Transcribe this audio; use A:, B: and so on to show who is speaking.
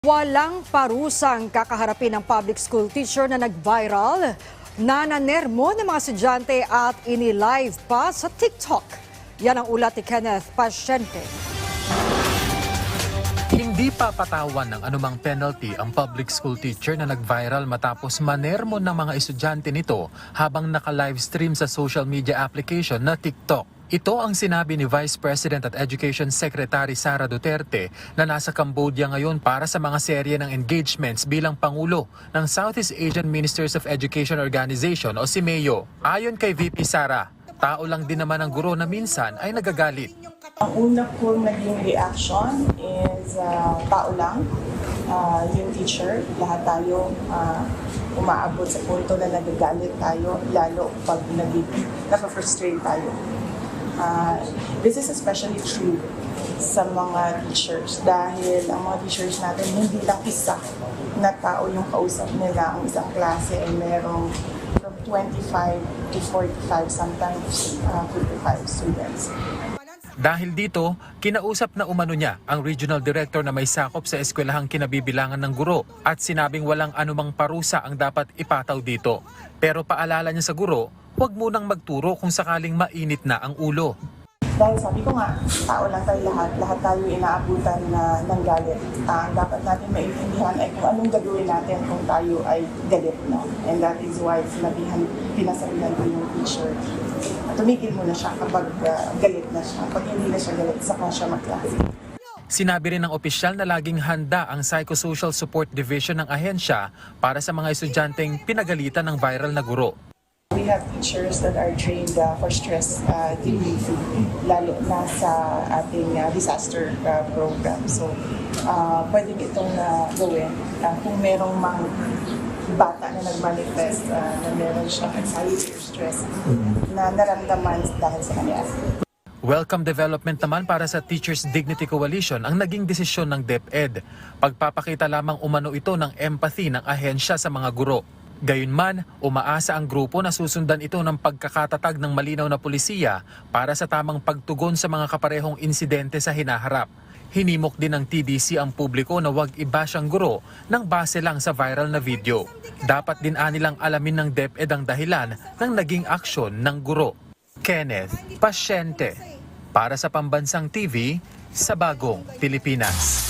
A: Walang parusang kakaharapin ng public school teacher na nag-viral, nananermo ng mga estudyante at ini-live pa sa TikTok. Yan ang ulat ni Kenneth Pasyente.
B: Hindi papatawan ng anumang penalty ang public school teacher na nag-viral matapos manermo ng mga estudyante nito habang naka-livestream sa social media application na TikTok. Ito ang sinabi ni Vice President at Education Secretary Sara Duterte na nasa Cambodia ngayon para sa mga serye ng engagements bilang Pangulo ng Southeast Asian Ministers of Education Organization o SIMEO. Ayon kay VP Sara, tao lang din naman ang guro na minsan ay nagagalit.
C: Ang una po naging reaction is tao lang, yung teacher, lahat tayo umaabot sa punto na nagagalit tayo, lalo pag napa-frustrate tayo. This is especially true sa mga teachers dahil ang mga teachers natin hindi lang isa na tao yung kausap nila. Ang isang klase ay merong from 25 to 45, sometimes 55 students.
B: Dahil dito, kinausap na umano niya ang regional director na may sakop sa eskwelahang kinabibilangan ng guro at sinabing walang anumang parusa ang dapat ipataw dito. Pero paalala niya sa guro, huwag munang magturo kung sakaling mainit na ang ulo.
C: Dahil sabi ko nga, tao lang tayo lahat tayo inaabutan ng galit. Ang dapat natin maintindihan ay kung anong gagawin natin kung tayo ay galit. No? And that is why pinasabihan ko yung teacher. Tumigil muna siya kapag galit na siya. Pag hindi na siya galit, saka siya magklase.
B: Sinabi rin ng opisyal na laging handa ang Psychosocial Support Division ng ahensya para sa mga estudyanteng pinagalitan ng viral na guro.
C: We have teachers that are trained for stress relieving, lalo na sa ating disaster program. So, pwedeng itong gawin kung merong mga bata na nag-manifest na meron siyang anxiety or stress na naramdaman dahil sa kanya.
B: Welcome development naman para sa Teachers Dignity Coalition ang naging desisyon ng DepEd. Pagpapakita lamang umano ito ng empathy ng ahensya sa mga guro. Gayunman, umaasa ang grupo na susundan ito ng pagkakatatag ng malinaw na pulisiya para sa tamang pagtugon sa mga kaparehong insidente sa hinaharap. Hinimok din ng TDC ang publiko na huwag i-bash ang guro ng base lang sa viral na video. Dapat din anilang alamin ng DepEd ang dahilan ng naging aksyon ng guro. Kenneth Pasyente, para sa Pambansang TV, sa Bagong Pilipinas.